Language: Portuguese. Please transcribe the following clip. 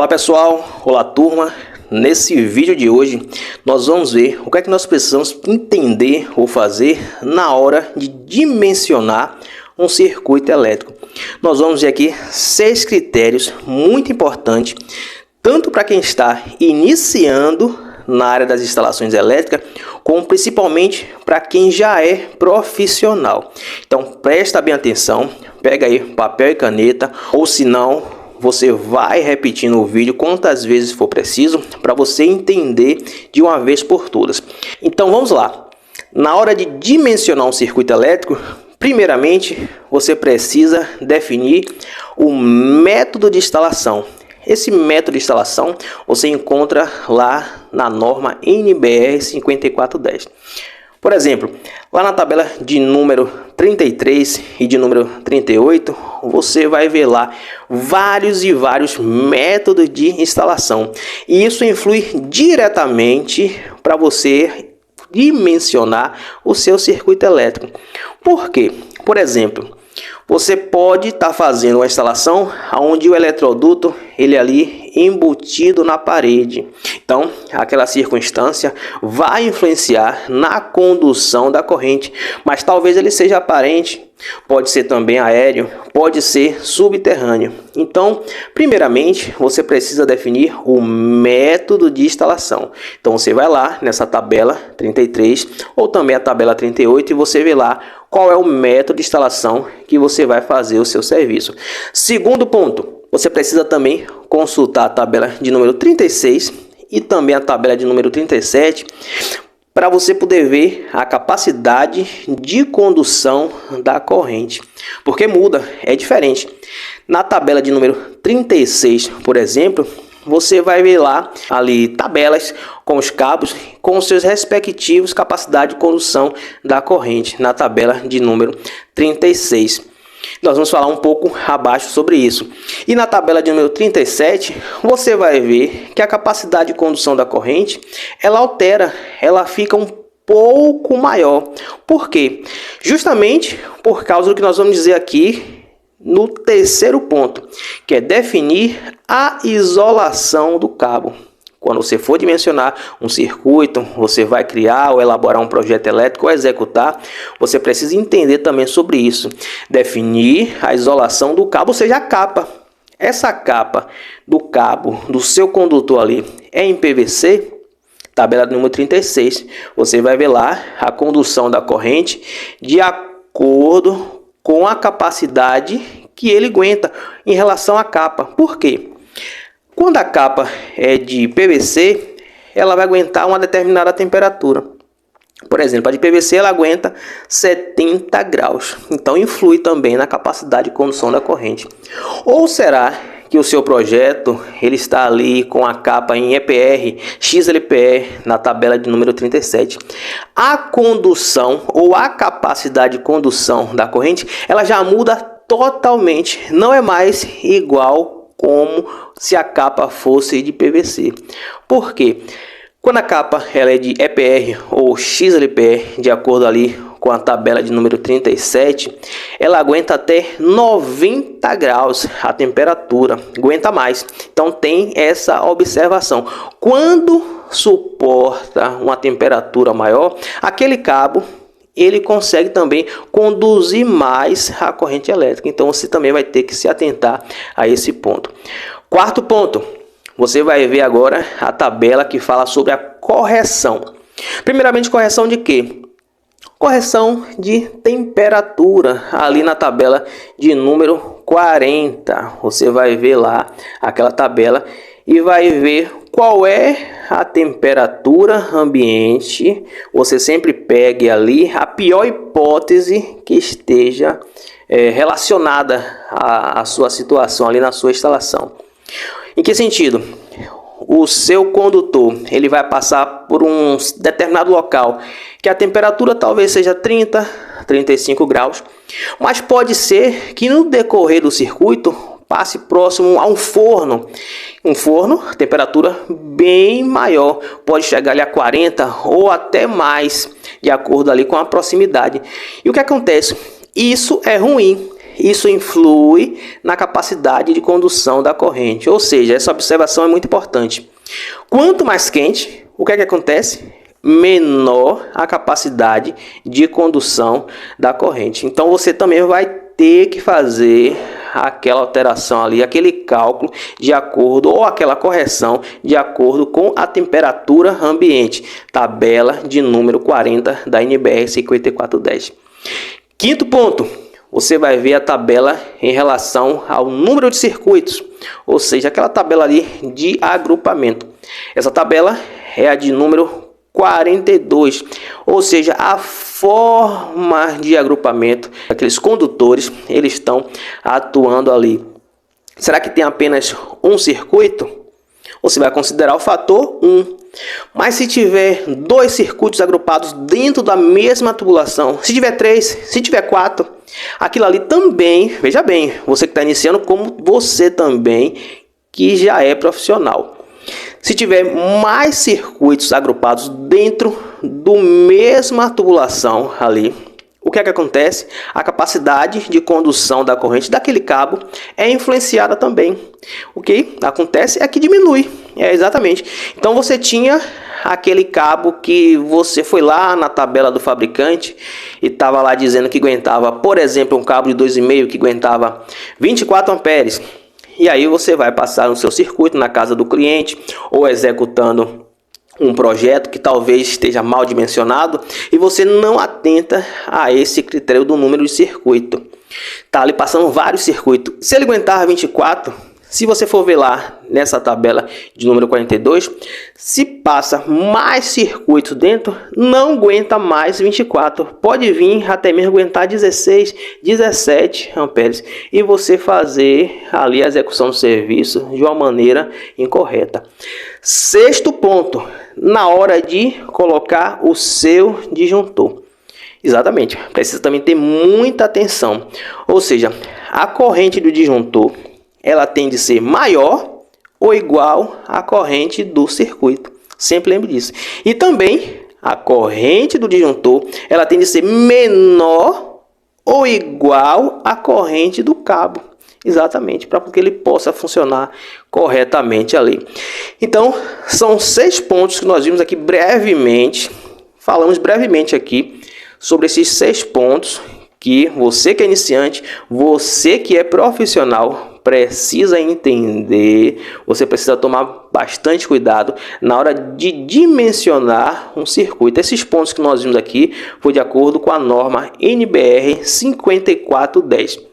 Olá pessoal, olá turma. Nesse vídeo de hoje nós vamos ver o que é que nós precisamos entender ou fazer na hora de dimensionar um circuito elétrico. Nós vamos ver aqui 6 critérios muito importantes, tanto para quem está iniciando na área das instalações elétricas, como principalmente para quem já é profissional. Então presta bem atenção, pega aí papel e caneta, ou se não, você vai repetindo o vídeo quantas vezes for preciso para você entender de uma vez por todas. Então vamos lá. Na hora de dimensionar um circuito elétrico, primeiramente você precisa definir o método de instalação. Esse método de instalação você encontra lá na norma NBR 5410. Por exemplo, lá na tabela de número 33 e de número 38, você vai ver lá vários métodos de instalação. E isso influi diretamente para você dimensionar o seu circuito elétrico. Por quê? Por exemplo, você pode estar fazendo uma instalação onde o eletroduto ele ali embutido na parede. Então, aquela circunstância vai influenciar na condução da corrente, mas talvez ele seja aparente, pode ser também aéreo, pode ser subterrâneo. Então, primeiramente, você precisa definir o método de instalação. Então, você vai lá nessa tabela 33 ou também a tabela 38 e você vê lá qual é o método de instalação que você vai fazer o seu serviço. Segundo ponto, você precisa também consultar a tabela de número 36 e também a tabela de número 37 para você poder ver a capacidade de condução da corrente. Porque muda, é diferente. Na tabela de número 36, por exemplo, você vai ver lá ali tabelas com os cabos com seus respectivos capacidade de condução da corrente na tabela de número 36. Nós vamos falar um pouco abaixo sobre isso. E na tabela de número 37, você vai ver que a capacidade de condução da corrente, ela altera, ela fica um pouco maior. Por quê? Justamente por causa do que nós vamos dizer aqui no terceiro ponto, que é definir a isolação do cabo. Quando você for dimensionar um circuito, você vai criar ou elaborar um projeto elétrico ou executar, você precisa entender também sobre isso. Definir a isolação do cabo, ou seja, a capa. Essa capa do cabo do seu condutor ali é em PVC, tabela número 36. Você vai ver lá a condução da corrente de acordo com a capacidade que ele aguenta em relação à capa. Por quê? Quando a capa é de PVC, ela vai aguentar uma determinada temperatura. Por exemplo, a de PVC ela aguenta 70 graus. Então, influi também na capacidade de condução da corrente. Ou será que o seu projeto ele está ali com a capa em EPR, XLPR, na tabela de número 37? A condução ou a capacidade de condução da corrente, ela já muda totalmente. Não é mais igual como se a capa fosse de PVC. Por quê? Quando a capa ela é de EPR ou XLPR, de acordo ali com a tabela de número 37, ela aguenta até 90 graus a temperatura, aguenta mais. Então tem essa observação. Quando suporta uma temperatura maior, aquele cabo ele consegue também conduzir mais a corrente elétrica. Então você também vai ter que se atentar a esse ponto. Quarto ponto, você vai ver agora a tabela que fala sobre a correção. Primeiramente, correção de quê? Correção de temperatura, ali na tabela de número 40. Você vai ver lá aquela tabela e vai ver qual é a temperatura ambiente. Você sempre pegue ali a pior hipótese que esteja relacionada à sua situação ali na sua instalação. Em que sentido? O seu condutor ele vai passar por um determinado local que a temperatura talvez seja 30, 35 graus, mas pode ser que no decorrer do circuito passe próximo a um forno. Um forno, temperatura bem maior, pode chegar ali a 40 ou até mais, de acordo ali com a proximidade. E o que acontece? Isso é ruim. isso influi na capacidade de condução da corrente. Ou seja, essa observação é muito importante. Quanto mais quente, o que é que acontece? Menor a capacidade de condução da corrente. Então você também vai ter que fazer aquela alteração ali, aquele cálculo de acordo, ou aquela correção de acordo com a temperatura ambiente. Tabela de número 40 da NBR 5410. Quinto ponto, você vai ver a tabela em relação ao número de circuitos, ou seja, aquela tabela ali de agrupamento. Essa tabela é a de número 42, ou seja, a forma de agrupamento, aqueles condutores, eles estão atuando ali. Será que tem apenas um circuito? Você vai considerar o fator 1. Mas se tiver 2 circuitos agrupados dentro da mesma tubulação, se tiver 3, se tiver 4, aquilo ali também, veja bem, você que está iniciando, como você também que já é profissional. Se tiver mais circuitos agrupados dentro do mesma tubulação ali, o que é que acontece? A capacidade de condução da corrente daquele cabo é influenciada também. O que acontece é que diminui. Exatamente. Então você tinha aquele cabo que você foi lá na tabela do fabricante e estava lá dizendo que aguentava, por exemplo, um cabo de 2,5 que aguentava 24 amperes. E aí você vai passar no seu circuito na casa do cliente ou executando um projeto que talvez esteja mal dimensionado e você não atenta a esse critério do número de circuito. Tá ali passando vários circuitos. Se ele aguentar 24, se você for ver lá nessa tabela de número 42, se passa mais circuitos dentro, não aguenta mais 24. Pode vir até mesmo aguentar 16, 17 amperes e você fazer ali a execução do serviço de uma maneira incorreta. Sexto ponto, na hora de colocar o seu disjuntor. Exatamente, precisa também ter muita atenção. Ou seja, a corrente do disjuntor, ela tem de ser maior ou igual à corrente do circuito. Sempre lembre disso. E também a corrente do disjuntor, ela tem de ser menor ou igual à corrente do cabo. Exatamente, para que ele possa funcionar corretamente ali. Então, são 6 pontos que nós vimos aqui brevemente. Falamos brevemente aqui sobre esses 6 pontos que você que é iniciante, você que é profissional, precisa entender, você precisa tomar bastante cuidado na hora de dimensionar um circuito. Esses pontos que nós vimos aqui foi de acordo com a norma NBR 5410.